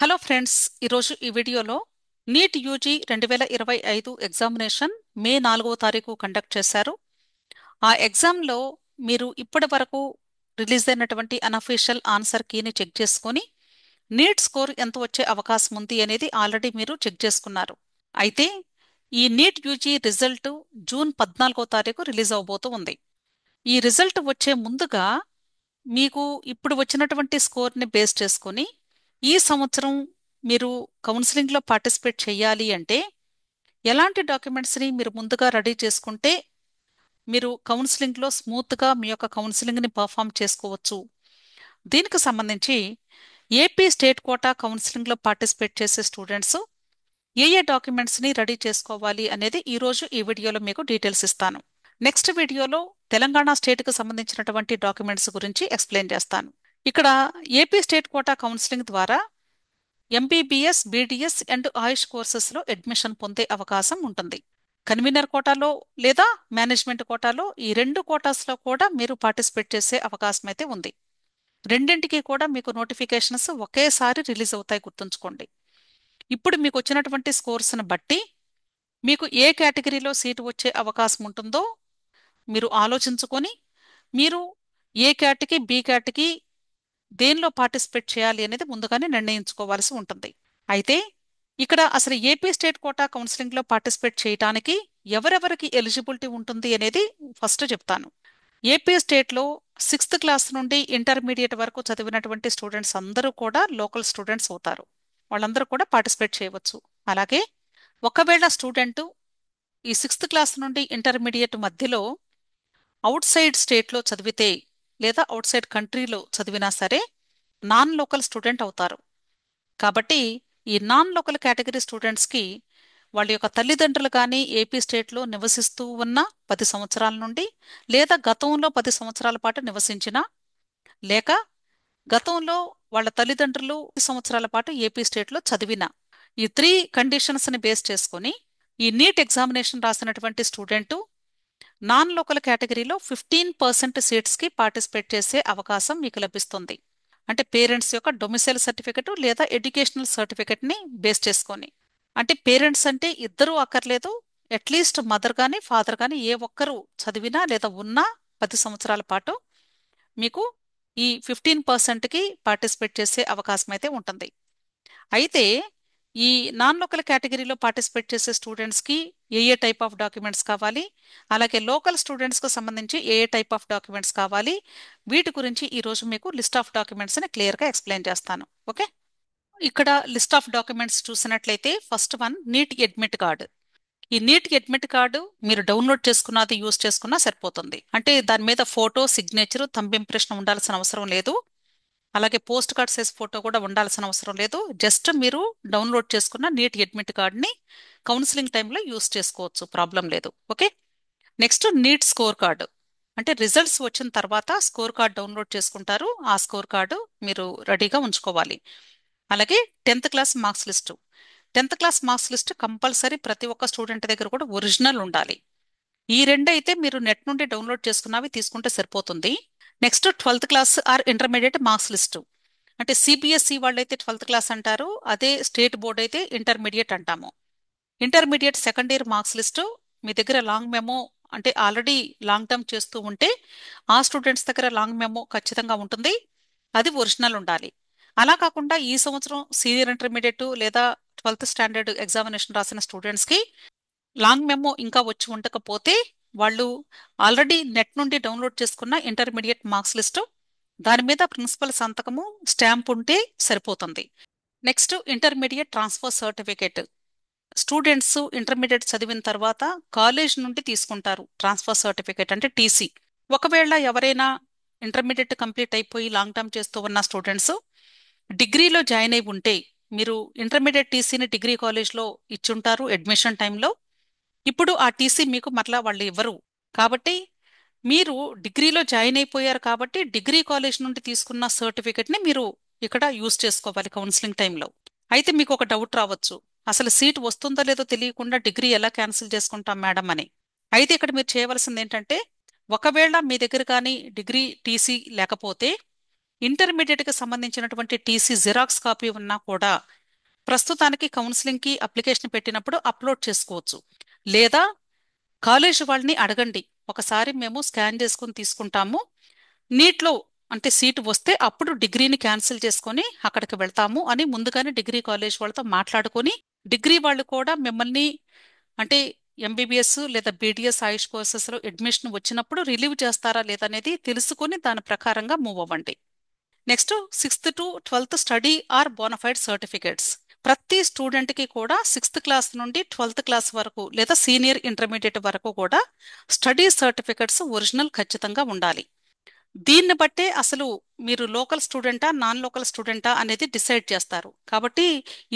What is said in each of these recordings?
Hello friends, ఈరోజు ఈ వీడియోలో నీట్ యూజీ 2025 ఎగ్జామినేషన్ మే 4వ తారీఖు కండక్ట్ చేశారు. ఆ ఎగ్జామ్లో మీరు ఇప్పటి వరకు రిలీజ్ అయినటువంటి అనఫీషియల్ ఆన్సర్ కీని చెక్ చేసుకొని నీట్ స్కోర్ ఎంత వచ్చే అవకాశం ఉంది అనేది ఆల్రెడీ మీరు చెక్ చేసుకున్నారు. అయితే ఈ నీట్ యూజీ రిజల్ట్ జూన్ 14వ తారీఖు రిలీజ్ అవబోతూ ఉంది. ఈ రిజల్ట్ వచ్చే ముందుగా మీకు ఇప్పుడు వచ్చినటువంటి స్కోర్ని బేస్ చేసుకొని ఈ సంవత్సరం మీరు కౌన్సిలింగ్లో పార్టిసిపేట్ చేయాలి అంటే ఎలాంటి డాక్యుమెంట్స్ని మీరు ముందుగా రెడీ చేసుకుంటే మీరు కౌన్సిలింగ్లో స్మూత్గా మీ యొక్క కౌన్సిలింగ్ని పర్ఫామ్ చేసుకోవచ్చు. దీనికి సంబంధించి ఏపీ స్టేట్ కోటా కౌన్సిలింగ్లో పార్టిసిపేట్ చేసే స్టూడెంట్స్ ఏ డాక్యుమెంట్స్ని రెడీ చేసుకోవాలి అనేది ఈరోజు ఈ వీడియోలో మీకు డీటెయిల్స్ ఇస్తాను. నెక్స్ట్ వీడియోలో తెలంగాణ స్టేట్కి సంబంధించినటువంటి డాక్యుమెంట్స్ గురించి ఎక్స్ప్లెయిన్ చేస్తాను. ఇక్కడ ఏపీ స్టేట్ కోటా కౌన్సిలింగ్ ద్వారా ఎంబీబీఎస్, బీడీఎస్ అండ్ ఆయుష్ కోర్సెస్లో అడ్మిషన్ పొందే అవకాశం ఉంటుంది. కన్వీనర్ కోటాలో లేదా మేనేజ్మెంట్ కోటాలో ఈ రెండు కోటాస్లో కూడా మీరు పార్టిసిపేట్ చేసే అవకాశం అయితే ఉంది. రెండింటికి కూడా మీకు నోటిఫికేషన్స్ ఒకేసారి రిలీజ్ అవుతాయి, గుర్తుంచుకోండి. ఇప్పుడు మీకు వచ్చినటువంటి స్కోర్స్ని బట్టి మీకు ఏ కేటగిరీలో సీటు వచ్చే అవకాశం ఉంటుందో మీరు ఆలోచించుకొని మీరు ఏ కేటకి బి కేటకి దేనిలో పార్టిసిపేట్ చేయాలి అనేది ముందుగానే నిర్ణయించుకోవాల్సి ఉంటుంది. అయితే ఇక్కడ అసలు ఏపీ స్టేట్ కోటా కౌన్సిలింగ్లో పార్టిసిపేట్ చేయడానికి ఎవరెవరికి ఎలిజిబిలిటీ ఉంటుంది అనేది ఫస్ట్ చెప్తాను. ఏపీ స్టేట్లో 6th క్లాస్ నుండి ఇంటర్మీడియట్ వరకు చదివినటువంటి స్టూడెంట్స్ అందరూ కూడా లోకల్ స్టూడెంట్స్ అవుతారు. వాళ్ళందరూ కూడా పార్టిసిపేట్ చేయవచ్చు. అలాగే ఒకవేళ స్టూడెంట్ ఈ 6th క్లాస్ నుండి ఇంటర్మీడియట్ మధ్యలో అవుట్ సైడ్ స్టేట్లో చదివితే లేదా అవుట్ సైడ్ కంట్రీలో చదివినా సరే నాన్ లోకల్ స్టూడెంట్ అవుతారు. కాబట్టి ఈ నాన్ లోకల్ కేటగిరీ స్టూడెంట్స్కి వాళ్ళ యొక్క తల్లిదండ్రులు కానీ ఏపీ స్టేట్లో నివసిస్తూ ఉన్న 10 సంవత్సరాల నుండి లేదా గతంలో 10 సంవత్సరాల పాటు నివసించిన లేక గతంలో వాళ్ళ తల్లిదండ్రులు 10 సంవత్సరాల పాటు ఏపీ స్టేట్లో చదివిన ఈ 3 కండిషన్స్ని బేస్ చేసుకొని ఈ నీట్ ఎగ్జామినేషన్ రాసినటువంటి స్టూడెంటు నాన్ లోకల్ కేటగిరీలో 15% సీట్స్కి పార్టిసిపేట్ చేసే అవకాశం మీకు లభిస్తుంది. అంటే పేరెంట్స్ యొక్క డొమిసైల్ సర్టిఫికెట్ లేదా ఎడ్యుకేషనల్ సర్టిఫికెట్ని బేస్ చేసుకొని. అంటే పేరెంట్స్ అంటే ఇద్దరూ అక్కర్లేదు, అట్లీస్ట్ మదర్ కానీ ఫాదర్ కానీ ఏ ఒక్కరు చదివినా లేదా ఉన్నా 10 సంవత్సరాల పాటు మీకు ఈ 15%కి పార్టిసిపేట్ చేసే అవకాశం అయితే ఉంటుంది. అయితే ఈ నాన్ లోకల్ కేటగిరీలో పార్టిసిపేట్ చేసే స్టూడెంట్స్కి ఏ టైప్ ఆఫ్ డాక్యుమెంట్స్ కావాలి, అలాగే లోకల్ స్టూడెంట్స్కి సంబంధించి ఏ టైప్ ఆఫ్ డాక్యుమెంట్స్ కావాలి, వీటి గురించి ఈరోజు మీకు లిస్ట్ ఆఫ్ డాక్యుమెంట్స్ని క్లియర్గా ఎక్స్ప్లెయిన్ చేస్తాను. ఓకే, ఇక్కడ లిస్ట్ ఆఫ్ డాక్యుమెంట్స్ చూసినట్లయితే first one neat admit card. ఈ నీట్ అడ్మిట్ కార్డు మీరు డౌన్లోడ్ చేసుకున్నది యూజ్ చేసుకున్నా సరిపోతుంది. అంటే దాని మీద ఫోటో, సిగ్నేచర్, థంబ్ ఇంప్రెషన్ ఉండాల్సిన అవసరం లేదు. అలాగే పోస్ట్ కార్డ్ సైజ్ ఫోటో కూడా ఉండాల్సిన అవసరం లేదు. జస్ట్ మీరు డౌన్లోడ్ చేసుకున్న నీట్ అడ్మిట్ కార్డ్ని కౌన్సిలింగ్ టైంలో యూస్ చేసుకోవచ్చు, ప్రాబ్లం లేదు. Okay, next neat score card. అంటే రిజల్ట్స్ వచ్చిన తర్వాత స్కోర్ కార్డ్ డౌన్లోడ్ చేసుకుంటారు. ఆ స్కోర్ కార్డు మీరు రెడీగా ఉంచుకోవాలి. అలాగే 10th class marks list. 10th class marks list compulsory ప్రతి ఒక్క స్టూడెంట్ దగ్గర కూడా ఒరిజినల్ ఉండాలి. ఈ రెండు అయితే మీరు నెట్ నుండి డౌన్లోడ్ చేసుకున్నవి తీసుకుంటే సరిపోతుంది. Next 12th class or intermediate marks list. అంటే సిబిఎస్ఈ వాళ్ళైతే 12th క్లాస్ అంటారు, అదే స్టేట్ బోర్డ్ అయితే ఇంటర్మీడియట్ అంటాము. Intermediate second year marks list మీ దగ్గర లాంగ్ మెమో, అంటే ఆల్రెడీ లాంగ్ టర్మ్ చేస్తూ ఉంటే ఆ స్టూడెంట్స్ దగ్గర లాంగ్ మెమో ఖచ్చితంగా ఉంటుంది, అది ఒరిజినల్ ఉండాలి. అలా కాకుండా ఈ సంవత్సరం సీనియర్ ఇంటర్మీడియట్ లేదా 12th స్టాండర్డ్ ఎగ్జామినేషన్ రాసిన స్టూడెంట్స్కి లాంగ్ మెమో ఇంకా వచ్చి ఉండకపోతే వాళ్ళు ఆల్రెడీ నెట్ నుండి డౌన్లోడ్ చేసుకున్న ఇంటర్మీడియట్ మార్క్స్ లిస్టు, దాని మీద ప్రిన్సిపల్ సంతకము, స్టాంప్ ఉంటే సరిపోతుంది. Next intermediate transfer certificate. Students intermediate చదివిన తర్వాత కాలేజ్ నుండి తీసుకుంటారు ట్రాన్స్ఫర్ సర్టిఫికేట్, అంటే టీసీ. ఒకవేళ ఎవరైనా ఇంటర్మీడియట్ కంప్లీట్ అయిపోయి లాంగ్ టర్మ్ చేస్తూ ఉన్న స్టూడెంట్స్ డిగ్రీలో జాయిన్ అయి ఉంటే మీరు ఇంటర్మీడియట్ టీసీని డిగ్రీ కాలేజ్లో ఇచ్చుంటారు అడ్మిషన్ టైంలో. ఇప్పుడు ఆ టీసీ మీకు మరలా వాళ్ళు ఇవ్వరు. కాబట్టి మీరు డిగ్రీలో జాయిన్ అయిపోయారు కాబట్టి డిగ్రీ కాలేజ్ నుండి తీసుకున్న సర్టిఫికెట్ని మీరు ఇక్కడ యూజ్ చేసుకోవాలి కౌన్సిలింగ్ టైంలో. అయితే మీకు ఒక డౌట్ రావచ్చు, అసలు సీట్ వస్తుందో లేదో తెలియకుండా డిగ్రీ ఎలా క్యాన్సిల్ చేసుకుంటాం మేడం అని. అయితే ఇక్కడ మీరు చేయవలసింది ఏంటంటే, ఒకవేళ మీ దగ్గర కానీ డిగ్రీ టీసీ లేకపోతే ఇంటర్మీడియట్కి సంబంధించినటువంటి టీసీ జిరాక్స్ కాపీ ఉన్నా కూడా ప్రస్తుతానికి కౌన్సిలింగ్కి అప్లికేషన్ పెట్టినప్పుడు అప్లోడ్ చేసుకోవచ్చు. లేదా కాలేజ్ వాళ్ళని అడగండి, ఒకసారి మేము స్కాన్ చేసుకుని తీసుకుంటాము, నీట్లో అంటే సీటు వస్తే అప్పుడు డిగ్రీని క్యాన్సిల్ చేసుకొని అక్కడికి వెళ్తాము అని ముందుగానే డిగ్రీ కాలేజ్ వాళ్ళతో మాట్లాడుకొని, డిగ్రీ వాళ్ళు కూడా మిమ్మల్ని అంటే ఎంబీబీఎస్ లేదా బీడీఎస్ ఆయుష్ కోర్సెస్లో అడ్మిషన్ వచ్చినప్పుడు రిలీవ్ చేస్తారా లేదనేది తెలుసుకొని దాని ప్రకారంగా మూవ్ అవ్వండి. Next 6th to 12th study or bonafide certificates. ప్రతి స్టూడెంట్కి కూడా 6th క్లాస్ నుండి 12th క్లాస్ వరకు లేదా సీనియర్ ఇంటర్మీడియట్ వరకు కూడా స్టడీ సర్టిఫికెట్స్ ఒరిజినల్ ఖచ్చితంగా ఉండాలి. దీన్ని బట్టే అసలు మీరు లోకల్ స్టూడెంటా నాన్ లోకల్ స్టూడెంటా అనేది డిసైడ్ చేస్తారు. కాబట్టి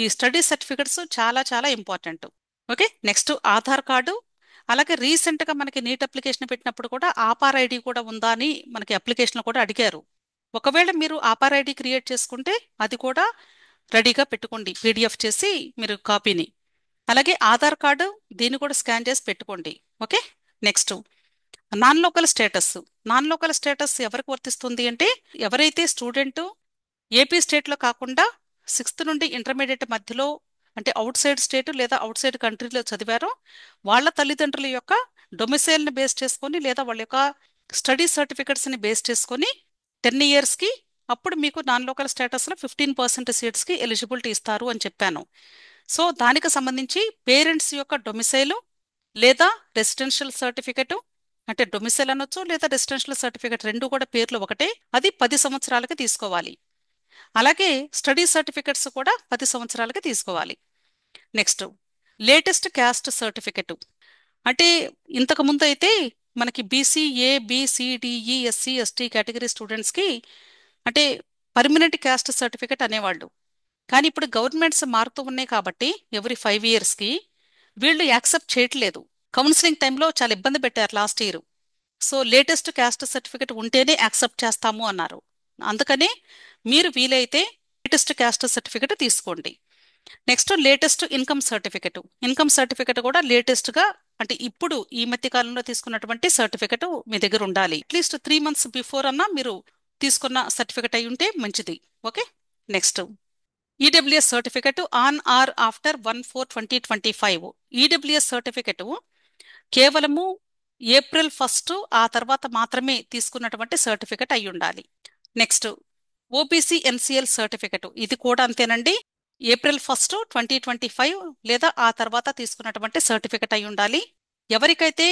ఈ స్టడీ సర్టిఫికెట్స్ చాలా చాలా important. Okay, next Aadhaar card. అలాగే రీసెంట్గా మనకి నీట్ అప్లికేషన్ పెట్టినప్పుడు కూడా ఆపార్ ఐడి కూడా ఉందా అని మనకి అప్లికేషన్లో కూడా అడిగారు. ఒకవేళ మీరు ఆపార్ ఐడి క్రియేట్ చేసుకుంటే అది కూడా రెడీగా పెట్టుకోండి, పీడిఎఫ్ చేసి మీరు కాపీని. అలాగే ఆధార్ కార్డు, దీన్ని కూడా స్కాన్ చేసి పెట్టుకోండి. Okay, next non local status. Non local status ఎవరికి వర్తిస్తుంది అంటే ఎవరైతే స్టూడెంట్ ఏపీ స్టేట్లో కాకుండా 6th నుండి ఇంటర్మీడియట్ మధ్యలో అంటే అవుట్ సైడ్ స్టేట్ లేదా అవుట్ సైడ్ కంట్రీలో చదివారో వాళ్ళ తల్లిదండ్రుల యొక్క డొమిసైల్ని బేస్ చేసుకొని లేదా వాళ్ళ యొక్క స్టడీ సర్టిఫికెట్స్ని బేస్ చేసుకొని 10 yearsకి అప్పుడు మీకు నాన్ లోకల్ స్టేటస్లో 15% సీట్స్కి ఎలిజిబిలిటీ ఇస్తారు అని చెప్పాను. సో దానికి సంబంధించి పేరెంట్స్ యొక్క డొమిసైలు లేదా రెసిడెన్షియల్ సర్టిఫికెట్, అంటే డొమిసైల్ అనొచ్చు లేదా రెసిడెన్షియల్ సర్టిఫికెట్, రెండు కూడా పేర్లు ఒకటే, అది 10 సంవత్సరాలకి తీసుకోవాలి. అలాగే స్టడీ సర్టిఫికెట్స్ కూడా 10 సంవత్సరాలకి తీసుకోవాలి. Next latest caste certificate. అంటే ఇంతకు ముందు అయితే మనకి BC ABCDE SC ST category స్టూడెంట్స్కి అంటే పర్మనెంట్ క్యాస్ట్ సర్టిఫికెట్ అనేవాళ్ళు. కానీ ఇప్పుడు గవర్నమెంట్స్ మారుతూ ఉన్నాయి కాబట్టి ఎవ్రీ 5 yearsకి వీళ్ళు యాక్సెప్ట్ చేయట్లేదు. కౌన్సిలింగ్ టైంలో చాలా ఇబ్బంది పెట్టారు last year. So latest caste certificate ఉంటేనే యాక్సెప్ట్ చేస్తాము అన్నారు. అందుకనే మీరు వీలైతే లేటెస్ట్ క్యాస్ట్ సర్టిఫికెట్ తీసుకోండి. Next latest income certificate. Income certificate కూడా లేటెస్ట్గా అంటే ఇప్పుడు ఈ మధ్య కాలంలో తీసుకున్నటువంటి సర్టిఫికెట్ మీ దగ్గర ఉండాలి. అట్లీస్ట్ 3 months బిఫోర్ అన్నా మీరు తీసుకున్న సర్టిఫికెట్ అయి ఉంటే మంచిది. Okay, next EWS certificate on or after 1/4/2025. EWS certificate కేవలము ఏప్రిల్ 1 ఆ తర్వాత మాత్రమే తీసుకున్నటువంటి సర్టిఫికెట్ అయి ఉండాలి. నెక్స్ట్ ఓబీసీ ఎన్సిఎల్ సర్టిఫికెట్, ఇది కూడా అంతేనండి, ఏప్రిల్ 1 2025 లేదా ఆ తర్వాత తీసుకున్నటువంటి సర్టిఫికెట్ అయి ఉండాలి. ఎవరికైతే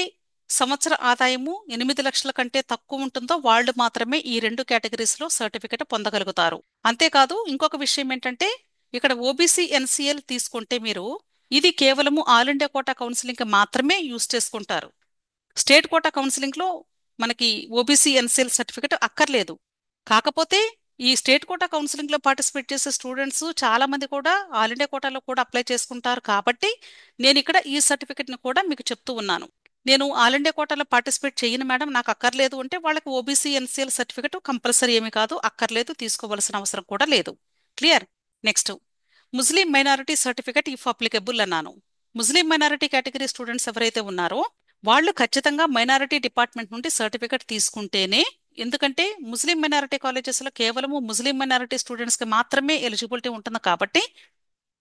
సంవత్సర ఆదాయము 8 లక్షల కంటే తక్కువ ఉంటుందో వాళ్ళు మాత్రమే ఈ 2 కేటగిరీస్లో సర్టిఫికెట్ పొందగలుగుతారు. అంతేకాదు ఇంకొక విషయం ఏంటంటే ఇక్కడ ఓబీసీ ఎన్సిఎల్ తీసుకుంటే మీరు ఇది కేవలము ఆల్ ఇండియా కోటా కౌన్సిలింగ్కి మాత్రమే యూజ్ చేసుకుంటారు. స్టేట్ కోటా కౌన్సిలింగ్లో మనకి ఓబీసీ ఎన్సిఎల్ సర్టిఫికెట్ అక్కర్లేదు. కాకపోతే ఈ స్టేట్ కోటా కౌన్సిలింగ్లో పార్టిసిపేట్ చేసే స్టూడెంట్స్ చాలా మంది కూడా ఆల్ ఇండియా కోటాలో కూడా అప్లై చేసుకుంటారు కాబట్టి నేను ఇక్కడ ఈ సర్టిఫికెట్ని కూడా మీకు చెప్తూ ఉన్నాను. నేను ఆల్ ఇండియా కోటాలో పార్టిసిపేట్ చేయను మేడం, నాకు అక్కర్లేదు అంటే వాళ్ళకి ఓబీసీ ఎన్సిఎల్ సర్టిఫికెట్ కంపల్సరీ ఏమీ కాదు, అక్కర్లేదు, తీసుకోవాల్సిన అవసరం కూడా లేదు. Clear. Next Muslim minority certificate if applicable అన్నాను. ముస్లిం మైనారిటీ కేటగిరీ స్టూడెంట్స్ ఎవరైతే ఉన్నారో వాళ్ళు ఖచ్చితంగా మైనారిటీ డిపార్ట్మెంట్ నుండి సర్టిఫికెట్ తీసుకుంటేనే, ఎందుకంటే ముస్లిం మైనారిటీ కాలేజెస్లో కేవలము ముస్లిం మైనారిటీ స్టూడెంట్స్కి మాత్రమే ఎలిజిబిలిటీ ఉంటుంది కాబట్టి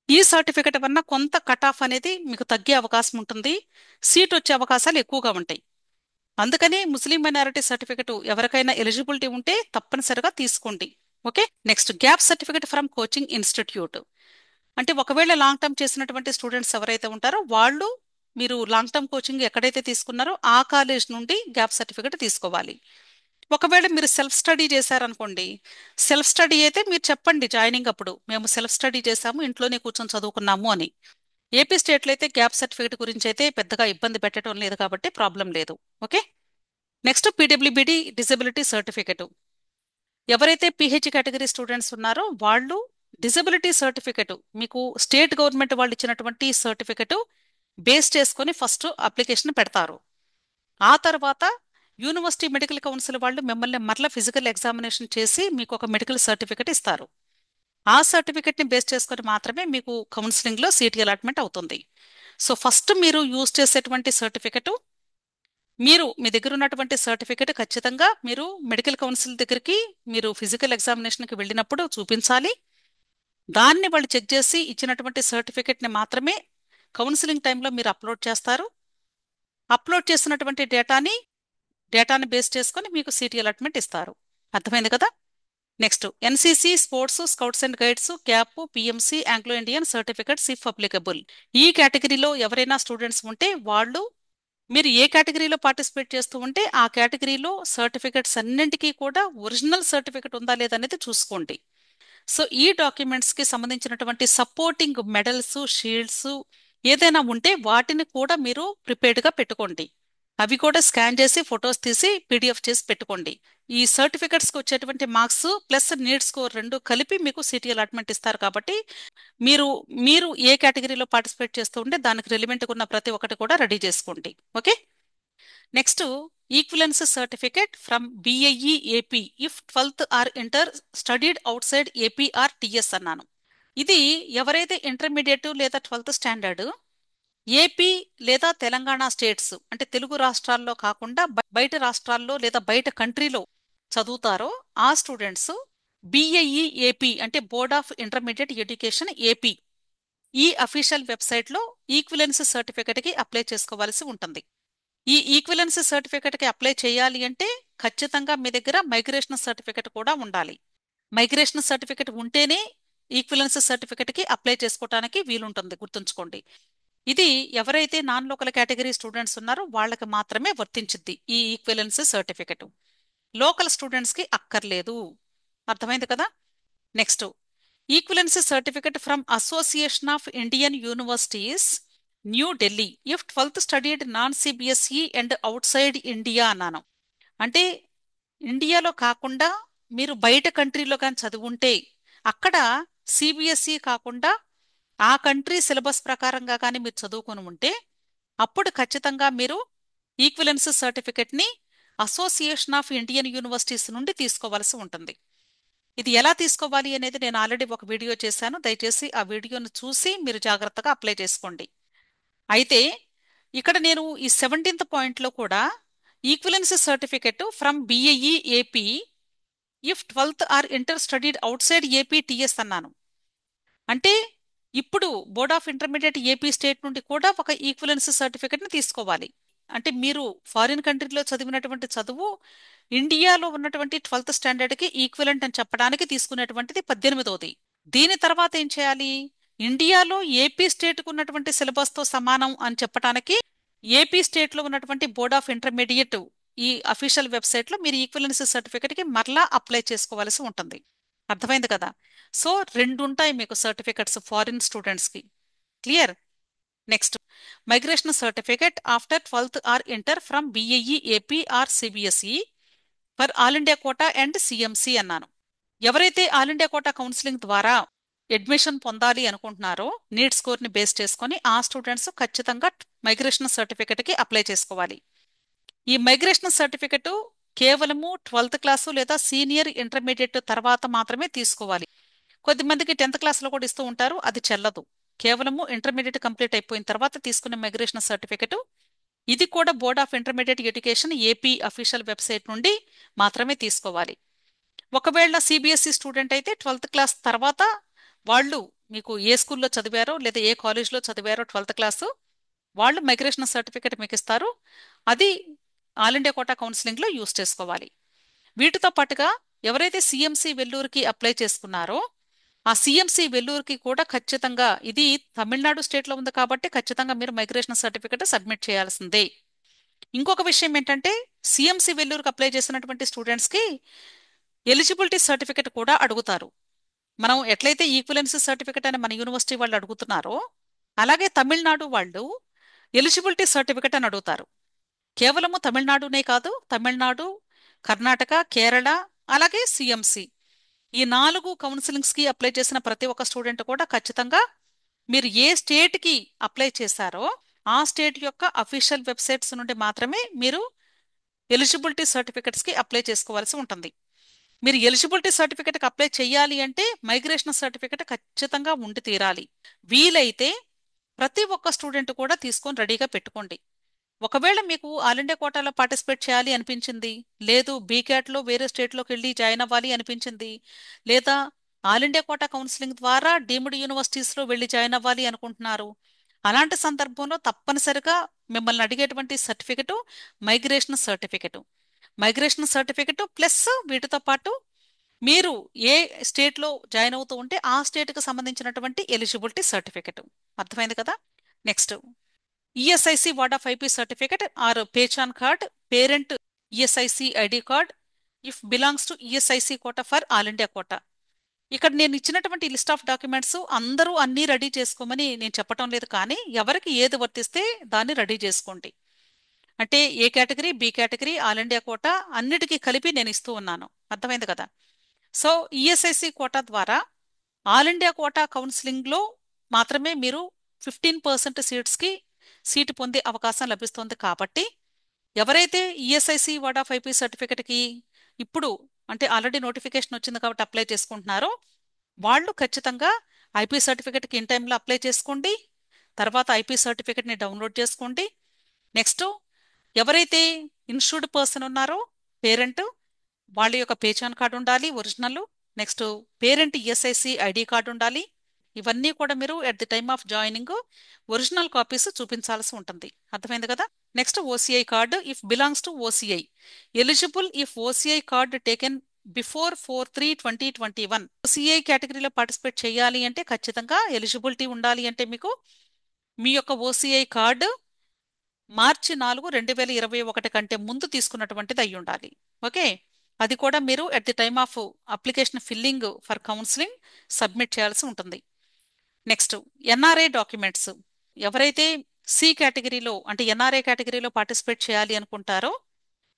ఈ సర్టిఫికెట్ వల్ల కొంత కట్ ఆఫ్ అనేది మీకు తగ్గే అవకాశం ఉంటుంది, సీట్ వచ్చే అవకాశాలు ఎక్కువగా ఉంటాయి. అందుకని ముస్లిం మైనారిటీ సర్టిఫికెట్ ఎవరికైనా ఎలిజిబిలిటీ ఉంటే తప్పనిసరిగా తీసుకోండి. Okay, next gap certificate from coaching institute. అంటే ఒకవేళ లాంగ్ టర్మ్ చేసినటువంటి స్టూడెంట్స్ ఎవరైతే ఉంటారో వాళ్ళు మీరు లాంగ్ టర్మ్ కోచింగ్ ఎక్కడైతే తీసుకున్నారో ఆ కాలేజ్ నుండి గ్యాప్ సర్టిఫికెట్ తీసుకోవాలి. ఒకవేళ మీరు సెల్ఫ్ స్టడీ చేశారనుకోండి, సెల్ఫ్ స్టడీ అయితే మీరు చెప్పండి జాయినింగ్ అప్పుడు, మేము సెల్ఫ్ స్టడీ చేశాము ఇంట్లోనే కూర్చొని చదువుకున్నాము అని. ఏపీ స్టేట్లో అయితే గ్యాప్ సర్టిఫికేట్ గురించి అయితే పెద్దగా ఇబ్బంది పెట్టడం లేదు కాబట్టి ప్రాబ్లం లేదు. Okay, next పీడబ్ల్యూబీడి disability certificate. ఎవరైతే పిహెచ్ కేటగిరీ స్టూడెంట్స్ ఉన్నారో వాళ్ళు డిజబిలిటీ సర్టిఫికెట్ మీకు స్టేట్ గవర్నమెంట్ వాళ్ళు ఇచ్చినటువంటి సర్టిఫికెట్ బేస్ చేసుకొని ఫస్ట్ అప్లికేషన్ పెడతారు. ఆ తర్వాత యూనివర్సిటీ మెడికల్ కౌన్సిల్ వాళ్ళు మిమ్మల్ని మరలా ఫిజికల్ ఎగ్జామినేషన్ చేసి మీకు ఒక మెడికల్ సర్టిఫికెట్ ఇస్తారు. ఆ సర్టిఫికెట్ని బేస్ చేసుకొని మాత్రమే మీకు కౌన్సిలింగ్లో సీట్ అలాట్మెంట్ అవుతుంది. సో ఫస్ట్ మీరు యూజ్ చేసేటువంటి సర్టిఫికెట్ మీరు మీ దగ్గర ఉన్నటువంటి సర్టిఫికేట్ ఖచ్చితంగా మీరు మెడికల్ కౌన్సిల్ దగ్గరికి మీరు ఫిజికల్ ఎగ్జామినేషన్కి వెళ్ళినప్పుడు చూపించాలి. దాన్ని వాళ్ళు చెక్ చేసి ఇచ్చినటువంటి సర్టిఫికేట్ని మాత్రమే కౌన్సిలింగ్ టైంలో మీరు అప్లోడ్ చేస్తారు. అప్లోడ్ చేసినటువంటి డేటాని బేస్ చేసుకొని మీకు సిటీ అలాట్మెంట్ ఇస్తారు. అర్థమైంది కదా? Next NCC, sports, scouts and guides, cap, PMC, Anglo Indian certificates if applicable. ఈ కేటగిరీలో ఎవరైనా స్టూడెంట్స్ ఉంటే వాళ్ళు, మీరు ఏ కేటగిరీలో పార్టిసిపేట్ చేస్తూ ఉంటే ఆ కేటగిరీలో సర్టిఫికెట్స్ అన్నింటికీ కూడా ఒరిజినల్ సర్టిఫికెట్ ఉందా లేదనేది చూసుకోండి. సో ఈ డాక్యుమెంట్స్కి సంబంధించినటువంటి సపోర్టింగ్ మెడల్స్, షీల్డ్స్ ఏదైనా ఉంటే వాటిని కూడా మీరు ప్రిపేర్డ్గా పెట్టుకోండి. అవి కూడా స్కాన్ చేసి ఫొటోస్ తీసి పీడిఎఫ్ చేసి పెట్టుకోండి. ఈ సర్టిఫికెట్స్కి వచ్చేటువంటి మార్క్స్ ప్లస్ నీట్ స్కోర్ రెండు కలిపి మీకు సిటీ అలాట్మెంట్ ఇస్తారు. కాబట్టి మీరు మీరు ఏ కేటగిరీలో పార్టిసిపేట్ చేస్తూ ఉంటే దానికి రిలివెంట్గా ఉన్న ప్రతి ఒక్కటి కూడా రెడీ చేసుకోండి. Okay. Next equivalence certificate from BIE AP if 12th or inter studied outside AP or TS అన్నాను. ఇది ఎవరైతే ఇంటర్మీడియట్ లేదా 12th స్టాండర్డ్ ఏపీ లేదా తెలంగాణ స్టేట్స్ అంటే తెలుగు రాష్ట్రాల్లో కాకుండా బయట రాష్ట్రాల్లో లేదా బయట కంట్రీలో చదువుతారో ఆ స్టూడెంట్స్ బిఐఈ ఏపీ అంటే board of intermediate education AP ఈ అఫీషియల్ వెబ్సైట్లో ఈక్విలెన్స్ సర్టిఫికేట్కి అప్లై చేసుకోవాల్సి ఉంటుంది. ఈ ఈక్విలెన్స్ సర్టిఫికేట్కి అప్లై చేయాలి అంటే ఖచ్చితంగా మీ దగ్గర మైగ్రేషన్ సర్టిఫికేట్ కూడా ఉండాలి. మైగ్రేషన్ సర్టిఫికేట్ ఉంటేనే ఈక్విలెన్స్ సర్టిఫికేట్కి అప్లై చేసుకోవడానికి వీలుంటుంది, గుర్తుంచుకోండి. ఇది ఎవరైతే నాన్ లోకల్ కేటగిరీ స్టూడెంట్స్ ఉన్నారో వాళ్ళకి మాత్రమే వర్తించిద్ది ఈ ఈక్విలెన్స్ సర్టిఫికేట్. లోకల్ స్టూడెంట్స్కి అక్కర్లేదు. అర్థమైంది కదా? Next equivalence certificate from association of Indian universities New Delhi if 12th studied non CBSE and outside India అన్నాను. అంటే ఇండియాలో కాకుండా మీరు బయట కంట్రీలో కానీ చదువుంటే అక్కడ సిబిఎస్ఈ కాకుండా ఆ కంట్రీ సిలబస్ ప్రకారంగా కానీ మీరు చదువుకొని ఉంటే అప్పుడు ఖచ్చితంగా మీరు ఈక్విలెన్స్ సర్టిఫికెట్ని అసోసియేషన్ ఆఫ్ ఇండియన్ యూనివర్సిటీస్ నుండి తీసుకోవాల్సి ఉంటుంది. ఇది ఎలా తీసుకోవాలి అనేది నేను ఆల్రెడీ ఒక వీడియో చేశాను. దయచేసి ఆ వీడియోను చూసి మీరు జాగ్రత్తగా అప్లై చేసుకోండి. అయితే ఇక్కడ నేను ఈ 17th పాయింట్లో కూడా equivalence certificate from BIE AP if 12th or inter studied outside AP TS అన్నాను. అంటే ఇప్పుడు board of intermediate AP state నుండి కూడా ఒక ఈక్విలెన్స్ సర్టిఫికెట్ని తీసుకోవాలి. అంటే మీరు ఫారిన్ కంట్రీలో చదివినటువంటి చదువు ఇండియాలో ఉన్నటువంటి 12th స్టాండర్డ్కి ఈక్విలెంట్ అని చెప్పడానికి తీసుకునేటువంటిది 18వది. దీని తర్వాత ఏం చేయాలి? ఇండియాలో ఏపీ స్టేట్కు ఉన్నటువంటి సిలబస్తో సమానం అని చెప్పడానికి ఏపీ స్టేట్లో ఉన్నటువంటి బోర్డ్ ఆఫ్ ఇంటర్మీడియట్ ఈ అఫీషియల్ వెబ్సైట్లో మీరు ఈక్విలెన్స్ సర్టిఫికెట్కి మరలా అప్లై చేసుకోవాల్సి ఉంటుంది. అర్థమైంది కదా? సో రెండు ఉంటాయి మీకు సర్టిఫికెట్స్ ఫారిన్ స్టూడెంట్స్కి. Clear? Next migration certificate after 12th or inter from BIE AP or CBSE for all India quota and CMC అన్నాను. ఎవరైతే ఆల్ ఇండియా కోటా కౌన్సిలింగ్ ద్వారా అడ్మిషన్ పొందాలి అనుకుంటున్నారో నీట్ స్కోర్ని బేస్ చేసుకొని ఆ స్టూడెంట్స్ ఖచ్చితంగా మైగ్రేషన్ సర్టిఫికెట్కి అప్లై చేసుకోవాలి. ఈ మైగ్రేషన్ సర్టిఫికెట్ కేవలము 12th క్లాసు లేదా సీనియర్ ఇంటర్మీడియట్ తర్వాత మాత్రమే తీసుకోవాలి. కొద్దిమందికి 10th క్లాస్లో కూడా ఇస్తూ ఉంటారు, అది చెల్లదు. కేవలము ఇంటర్మీడియట్ కంప్లీట్ అయిపోయిన తర్వాత తీసుకునే మైగ్రేషన్ సర్టిఫికెట్ ఇది కూడా board of intermediate education AP official website నుండి మాత్రమే తీసుకోవాలి. ఒకవేళ సిబిఎస్ఈ స్టూడెంట్ అయితే 12th క్లాస్ తర్వాత వాళ్ళు మీకు ఏ స్కూల్లో చదివారో లేదా ఏ కాలేజ్లో చదివారో 12th క్లాసు వాళ్ళు మైగ్రేషన్ సర్టిఫికెట్ మీకు ఇస్తారు. అది ఆల్ ఇండియా కోటా కౌన్సిలింగ్లో యూస్ చేసుకోవాలి. వీటితో పాటుగా ఎవరైతే సిఎంసి వెల్లూరుకి అప్లై చేసుకున్నారో ఆ సిఎంసి వెల్లూరుకి కూడా ఖచ్చితంగా, ఇది తమిళనాడు స్టేట్లో ఉంది కాబట్టి ఖచ్చితంగా మీరు మైగ్రేషన్ సర్టిఫికెట్ సబ్మిట్ చేయాల్సిందే. ఇంకొక విషయం ఏంటంటే సిఎంసి వెల్లూరుకి అప్లై చేసినటువంటి స్టూడెంట్స్కి ఎలిజిబిలిటీ సర్టిఫికెట్ కూడా అడుగుతారు. మనం ఎట్లయితే ఈక్విలెన్స్ సర్టిఫికెట్ అని మన యూనివర్సిటీ వాళ్ళు అడుగుతున్నారో అలాగే తమిళనాడు వాళ్ళు ఎలిజిబిలిటీ సర్టిఫికెట్ అని అడుగుతారు. కేవలము తమిళనాడునే కాదు, తమిళనాడు, కర్ణాటక, కేరళ అలాగే సిఎంసి ఈ 4 కౌన్సిలింగ్స్కి అప్లై చేసిన ప్రతి ఒక్క స్టూడెంట్ కూడా ఖచ్చితంగా మీరు ఏ స్టేట్కి అప్లై చేశారో ఆ స్టేట్ యొక్క అఫీషియల్ వెబ్సైట్స్ నుండి మాత్రమే మీరు ఎలిజిబిలిటీ సర్టిఫికెట్స్కి అప్లై చేసుకోవాల్సి ఉంటుంది. మీరు ఎలిజిబిలిటీ సర్టిఫికెట్కి అప్లై చేయాలి అంటే మైగ్రేషన్ సర్టిఫికెట్ ఖచ్చితంగా ఉండి తీరాలి. వీలైతే ప్రతి ఒక్క స్టూడెంట్ కూడా తీసుకొని రెడీగా పెట్టుకోండి. ఒకవేళ మీకు ఆల్ ఇండియా కోటాలో పార్టిసిపేట్ చేయాలి అనిపించింది, లేదు బీక్యాట్లో వేరే స్టేట్లోకి వెళ్ళి జాయిన్ అవ్వాలి అనిపించింది, లేదా ఆల్ ఇండియా కోటా కౌన్సిలింగ్ ద్వారా డీమ్డ్ యూనివర్సిటీస్లో వెళ్ళి జాయిన్ అవ్వాలి అనుకుంటున్నారు, అలాంటి సందర్భంలో తప్పనిసరిగా మిమ్మల్ని అడిగేటువంటి certificate migration certificate. Migration certificate plus వీటితో పాటు మీరు ఏ స్టేట్లో జాయిన్ అవుతూ ఉంటే ఆ స్టేట్కి సంబంధించినటువంటి ఎలిజిబిలిటీ సర్టిఫికెట్. అర్థమైంది కదా? Next ESIC ward of IP certificate or Pehchan card, parent ESIC ID card if belongs to ESIC quota for all India quota. ఇక్కడ నేను ఇచ్చినటువంటి లిస్ట్ ఆఫ్ డాక్యుమెంట్స్ అందరూ అన్నీ రెడీ చేసుకోమని నేను చెప్పటం లేదు, కానీ ఎవరికి ఏది వర్తిస్తే దాన్ని రెడీ చేసుకోండి. అంటే A category, B category, all India quota అన్నిటికీ కలిపి నేను ఇస్తూ ఉన్నాను. అర్థమైంది కదా? సో ఈఎస్ఐసి కోటా ద్వారా ఆల్ ఇండియా కోటా కౌన్సిలింగ్లో మాత్రమే మీరు 15% సీట్స్కి సీటు పొందే అవకాశం లభిస్తుంది. కాబట్టి ఎవరైతే ఈఎస్ఐసి వర్డ్ ఆఫ్ ఐపీ సర్టిఫికెట్కి ఇప్పుడు అంటే ఆల్రెడీ నోటిఫికేషన్ వచ్చింది కాబట్టి అప్లై చేసుకుంటున్నారో వాళ్ళు ఖచ్చితంగా ఐపీ సర్టిఫికెట్కి ఇన్ టైంలో అప్లై చేసుకోండి. తర్వాత ఐపీ సర్టిఫికెట్ని డౌన్లోడ్ చేసుకోండి. నెక్స్ట్ ఎవరైతే ఇన్సూర్డ్ పర్సన్ ఉన్నారో పేరెంట్, వాళ్ళ యొక్క పేచాన్ కార్డు ఉండాలి original. Next parent ESIC ID card ఉండాలి. ఇవన్నీ కూడా మీరు at the time of joining original copies చూపించాల్సి ఉంటుంది. అర్థమైంది కదా? Next OCI card if belongs to OCI, eligible if OCI card taken before 4/3/2021. OCI కేటగిరీలో పార్టిసిపేట్ చేయాలి అంటే ఖచ్చితంగా ఎలిజిబిలిటీ ఉండాలి. అంటే మీకు మీ యొక్క ఓసీఐ కార్డు మార్చి 4, 2021 కంటే ముందు తీసుకున్నటువంటిది అయి ఉండాలి. ఓకే, అది కూడా మీరు at the time of application filling for counselling submit చేయాల్సి ఉంటుంది. Next NRI documents. ఎవరైతే సి కేటగిరీలో అంటే ఎన్ఆర్ఐ కేటగిరీలో పార్టిసిపేట్ చేయాలి అనుకుంటారో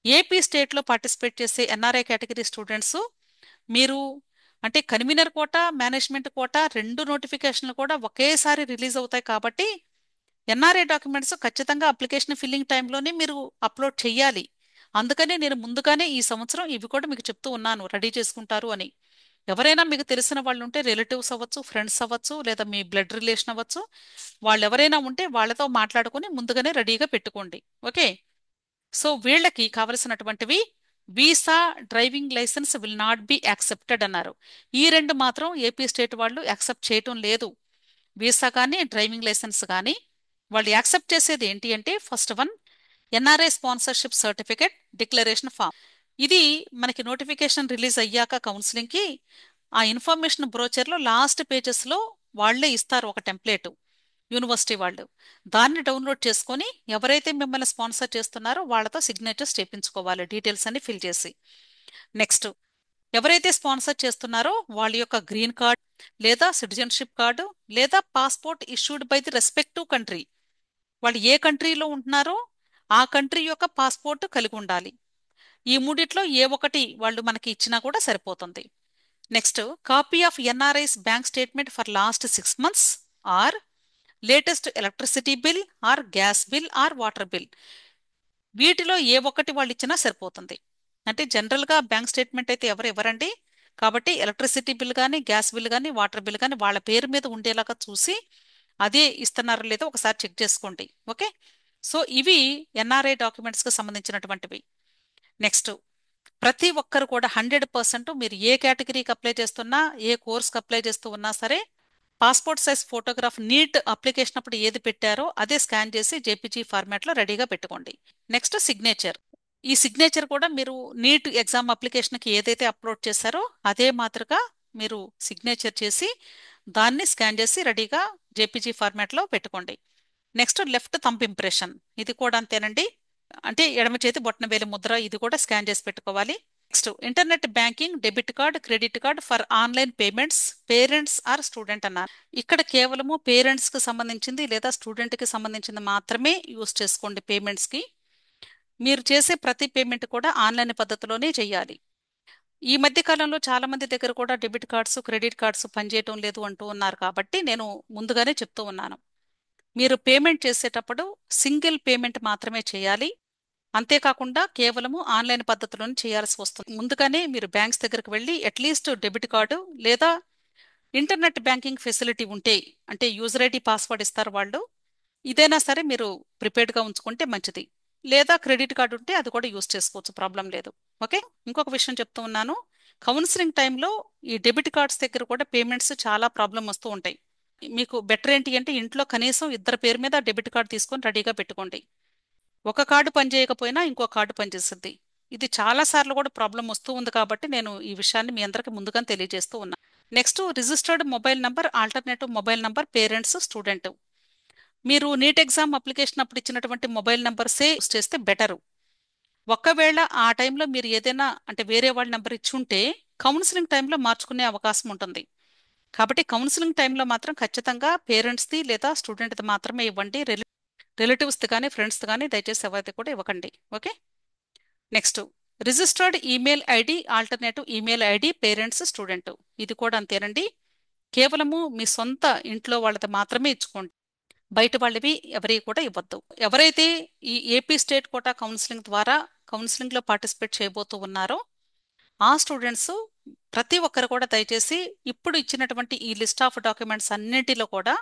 ఏపీ స్టేట్లో పార్టిసిపేట్ చేసే ఎన్ఆర్ఐ కేటగిరీ స్టూడెంట్స్ మీరు అంటే కన్వీనర్ కోటా, మేనేజ్మెంట్ కోటా రెండు నోటిఫికేషన్లు కూడా ఒకేసారి రిలీజ్ అవుతాయి. కాబట్టి ఎన్ఆర్ఐ డాక్యుమెంట్స్ ఖచ్చితంగా అప్లికేషన్ ఫిల్లింగ్ టైంలోనే మీరు అప్లోడ్ చేయాలి. అందుకనే నేను ముందుగానే ఈ సంవత్సరం ఇవి కూడా మీకు చెప్తూ ఉన్నాను రెడీ చేసుకుంటారు అని. ఎవరైనా మీకు తెలిసిన వాళ్ళు ఉంటే రిలేటివ్స్ అవ్వచ్చు, ఫ్రెండ్స్ అవ్వచ్చు, లేదా మీ బ్లడ్ రిలేషన్ అవ్వచ్చు, వాళ్ళు ఎవరైనా ఉంటే వాళ్ళతో మాట్లాడుకుని ముందుగానే రెడీగా పెట్టుకోండి. ఓకే, సో వీళ్ళకి కావలసినటువంటివి visa, driving licence will not be accepted అన్నారు. ఈ రెండు మాత్రం ఏపీ స్టేట్ వాళ్ళు యాక్సెప్ట్ చేయటం లేదు. వీసా కానీ డ్రైవింగ్ లైసెన్స్ కానీ వాళ్ళు యాక్సెప్ట్ చేసేది ఏంటి అంటే first one NRI sponsorship certificate declaration form. ఇది మనకి నోటిఫికేషన్ రిలీజ్ అయ్యాక కౌన్సిలింగ్కి ఆ ఇన్ఫర్మేషన్ బ్రోచర్లో లాస్ట్ పేజెస్లో వాళ్లే ఇస్తారు ఒక టెంప్లెట్, యూనివర్సిటీ వాళ్ళు. దాన్ని డౌన్లోడ్ చేసుకొని ఎవరైతే మిమ్మల్ని స్పాన్సర్ చేస్తున్నారో వాళ్ళతో సిగ్నేచర్స్ చేయించుకోవాలి, డీటెయిల్స్ అన్ని ఫిల్ చేసి. నెక్స్ట్ ఎవరైతే స్పాన్సర్ చేస్తున్నారో వాళ్ళ యొక్క గ్రీన్ కార్డ్ లేదా సిటిజన్షిప్ కార్డు లేదా passport issued by the respective country, వాళ్ళు ఏ కంట్రీలో ఉంటున్నారో ఆ కంట్రీ యొక్క పాస్పోర్ట్ కలిగి ఉండాలి. ఈ మూడిట్లో ఏ ఒకటి వాళ్ళు మనకి ఇచ్చినా కూడా సరిపోతుంది. Next copy of NRIs bank statement for last 6 months or latest electricity bill or gas bill or water bill. వీటిలో ఏ ఒక్కటి వాళ్ళు ఇచ్చినా సరిపోతుంది. అంటే జనరల్గా బ్యాంక్ స్టేట్మెంట్ అయితే ఎవరు ఇవ్వరండి. కాబట్టి ఎలక్ట్రిసిటీ బిల్ కానీ, గ్యాస్ బిల్ కానీ, వాటర్ బిల్ కానీ వాళ్ళ పేరు మీద ఉండేలాగా చూసి అదే ఇస్తున్నారో లేదో ఒకసారి చెక్ చేసుకోండి. ఓకే, సో ఇవి ఎన్ఆర్ఐ డాక్యుమెంట్స్కి సంబంధించినటువంటివి. నెక్స్ట్ ప్రతి ఒక్కరు కూడా 100% మీరు ఏ కేటగిరీకి అప్లై చేస్తున్నా, ఏ కోర్స్కి అప్లై చేస్తూ ఉన్నా సరే passport size photograph NEET application అప్పుడు ఏది పెట్టారో అదే స్కాన్ చేసి జేపీజీ ఫార్మాట్లో రెడీగా పెట్టుకోండి. Next signature. ఈ సిగ్నేచర్ కూడా మీరు నీట్ ఎగ్జామ్ అప్లికేషన్కి ఏదైతే అప్లోడ్ చేశారో అదే మాదిరిగా మీరు సిగ్నేచర్ చేసి దాన్ని స్కాన్ చేసి రెడీగా జేపీజీ ఫార్మాట్లో పెట్టుకోండి. నెక్స్ట్ లెఫ్ట్ థంబ్ ఇంప్రెషన్, ఇది కూడా అంతేనండి. అంటే ఎడమ చేతి బొట్టన వేలి ముద్ర, ఇది కూడా స్కాన్ చేసి పెట్టుకోవాలి. Next internet banking, debit card, credit card for online payments parents or student అన్నారు. ఇక్కడ కేవలము పేరెంట్స్ కి సంబంధించింది లేదా స్టూడెంట్ కి సంబంధించింది మాత్రమే యూజ్ చేసుకోండి. పేమెంట్స్ కి మీరు చేసే ప్రతి పేమెంట్ కూడా ఆన్లైన్ పద్ధతిలోనే చేయాలి. ఈ మధ్య కాలంలో చాలా మంది దగ్గర కూడా డెబిట్ కార్డ్స్, క్రెడిట్ కార్డ్స్ పనిచేయటం లేదు అంటూ ఉన్నారు. కాబట్టి నేను ముందుగానే చెప్తూ ఉన్నాను, మీరు పేమెంట్ చేసేటప్పుడు సింగిల్ పేమెంట్ మాత్రమే చేయాలి. అంతేకాకుండా కేవలము ఆన్లైన్ పద్ధతిలోనే చేయాల్సి వస్తుంది. ముందుగానే మీరు బ్యాంక్స్ దగ్గరకు వెళ్ళి అట్లీస్ట్ డెబిట్ కార్డు లేదా ఇంటర్నెట్ బ్యాంకింగ్ ఫెసిలిటీ ఉంటే, అంటే యూజర్ ఐడి పాస్వర్డ్ ఇస్తారు వాళ్ళు, ఇదైనా సరే మీరు ప్రిపేర్డ్గా ఉంచుకుంటే మంచిది. లేదా క్రెడిట్ కార్డు ఉంటే అది కూడా యూస్ చేసుకోవచ్చు, ప్రాబ్లం లేదు. ఓకే. ఇంకొక విషయం చెప్తూ ఉన్నాను. కౌన్సిలింగ్ టైంలో ఈ డెబిట్ కార్డ్స్ దగ్గర కూడా పేమెంట్స్ చాలా ప్రాబ్లం వస్తూ ఉంటాయి. మీకు బెటర్ ఏంటి అంటే ఇంట్లో కనీసం ఇద్దరు పేరు మీద డెబిట్ కార్డు తీసుకొని రెడీగా పెట్టుకోండి. ఒక కార్డు పనిచేయకపోయినా ఇంకో కార్డు పనిచేస్తుంది. ఇది చాలా సార్లు కూడా ప్రాబ్లం వస్తూ ఉంది కాబట్టి నేను ఈ విషయాన్ని మీ అందరికి ముందుగానే తెలియజేస్తూ ఉన్నా. Next, registered mobile number, alternative mobile number, parents, student. మీరు నీట్ ఎగ్జామ్ అప్లికేషన్ అప్పుడు ఇచ్చినటువంటి మొబైల్ నంబర్సే యూస్ చేస్తే బెటరు. ఒకవేళ ఆ టైంలో మీరు ఏదైనా అంటే వేరే వాళ్ళ నెంబర్ ఇచ్చుంటే కౌన్సిలింగ్ టైంలో మార్చుకునే అవకాశం ఉంటుంది. కాబట్టి కౌన్సిలింగ్ టైంలో మాత్రం ఖచ్చితంగా పేరెంట్స్ది లేదా స్టూడెంట్ది మాత్రమే ఇవ్వండి. రిలేటివ్స్ది కానీ ఫ్రెండ్స్ది కానీ దయచేసి ఎవరిది కూడా ఇవ్వకండి. Okay. Next, registered email ID, alternative email ID, parents, student. ఇది కూడా అంతేనండి. కేవలము మీ సొంత ఇంట్లో వాళ్ళది మాత్రమే ఇచ్చుకోండి. బయట వాళ్ళవి ఎవరి కూడా ఇవ్వద్దు. ఎవరైతే ఈ ఏపీ స్టేట్ కోటా కౌన్సిలింగ్ ద్వారా కౌన్సిలింగ్లో పార్టిసిపేట్ చేయబోతూ ఉన్నారో ఆ స్టూడెంట్స్ ప్రతి ఒక్కరు కూడా దయచేసి ఇప్పుడు ఇచ్చినటువంటి ఈ లిస్ట్ ఆఫ్ డాక్యుమెంట్స్ అన్నింటిలో కూడా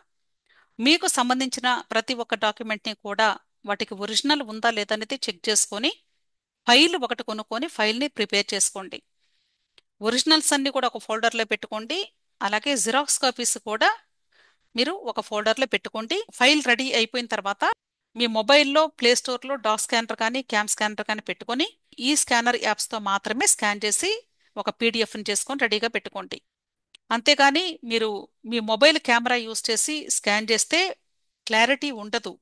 మీకు సంబంధించిన ప్రతి ఒక్క డాక్యుమెంట్ని కూడా వాటికి ఒరిజినల్ ఉందా లేదనేది చెక్ చేసుకొని ఫైల్ ఒకటి కొనుక్కొని ఫైల్ని ప్రిపేర్ చేసుకోండి. ఒరిజినల్స్ అన్ని కూడా ఒక ఫోల్డర్లో పెట్టుకోండి. అలాగే జిరాక్స్ కాపీస్ కూడా మీరు ఒక ఫోల్డర్లో పెట్టుకోండి. ఫైల్ రెడీ అయిపోయిన తర్వాత మీ మొబైల్లో ప్లే స్టోర్లో డాక్ స్కానర్ కానీ క్యామ్ స్కానర్ కానీ పెట్టుకొని ఈ స్కానర్ యాప్స్తో మాత్రమే స్కాన్ చేసి ఒక పీడిఎఫ్ని చేసుకొని రెడీగా పెట్టుకోండి. అంతేగాని మీరు మీ మొబైల్ కెమెరా యూస్ చేసి స్కాన్ చేస్తే క్లారిటీ ఉండదు.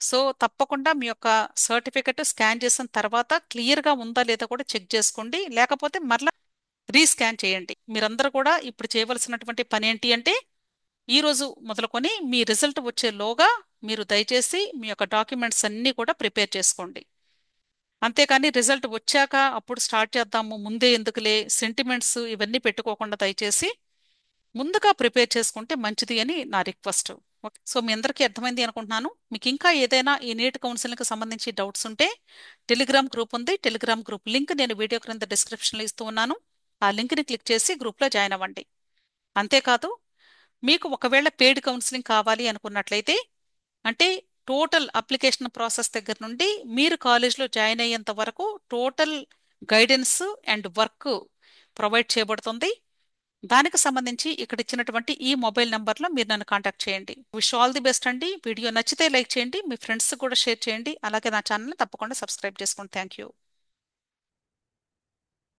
సో తప్పకుండా మీ యొక్క సర్టిఫికెట్ స్కాన్ చేసిన తర్వాత క్లియర్గా ఉందా లేదా కూడా చెక్ చేసుకోండి. లేకపోతే మరలా రీస్కాన్ చేయండి. మీరందరూ కూడా ఇప్పుడు చేయవలసినటువంటి పని ఏంటి అంటే ఈ రోజు మొదలుకొని మీ రిజల్ట్ వచ్చేలోగా మీరు దయచేసి మీ యొక్క డాక్యుమెంట్స్ అన్నీ కూడా ప్రిపేర్ చేసుకోండి. అంతేకాని రిజల్ట్ వచ్చాక అప్పుడు స్టార్ట్ చేద్దాము ముందే ఎందుకులే సెంటిమెంట్స్ ఇవన్నీ పెట్టుకోకుండా దయచేసి ముందుగా ప్రిపేర్ చేసుకుంటే మంచిది అని నా రిక్వెస్ట్. ఓకే. సో మీ అందరికీ అర్థమైంది అనుకుంటున్నాను. మీకు ఇంకా ఏదైనా ఈ నీట్ కౌన్సిలింగ్కి సంబంధించి డౌట్స్ ఉంటే టెలిగ్రామ్ గ్రూప్ ఉంది. టెలిగ్రామ్ గ్రూప్ లింక్ నేను వీడియో క్రింద డిస్క్రిప్షన్లో ఇస్తూ ఉన్నాను. ఆ లింక్ని క్లిక్ చేసి గ్రూప్లో జాయిన్ అవ్వండి. అంతేకాదు, మీకు ఒకవేళ పెయిడ్ కౌన్సిలింగ్ కావాలి అనుకున్నట్లయితే అంటే టోటల్ అప్లికేషన్ ప్రాసెస్ దగ్గర నుండి మీరు కాలేజ్లో జాయిన్ అయ్యేంత వరకు total guidance and work provide చేయబడుతుంది. దానికి సంబంధించి ఇక్కడ ఇచ్చినటువంటి ఈ మొబైల్ నెంబర్లో మీరు నన్ను కాంటాక్ట్ చేయండి. విష్ ఆల్ ది బెస్ట్ అండి. వీడియో నచ్చితే లైక్ చేయండి, మీ ఫ్రెండ్స్ కూడా షేర్ చేయండి. అలాగే నా ఛానల్ని తప్పకుండా సబ్స్క్రైబ్ చేసుకోండి. Thank you.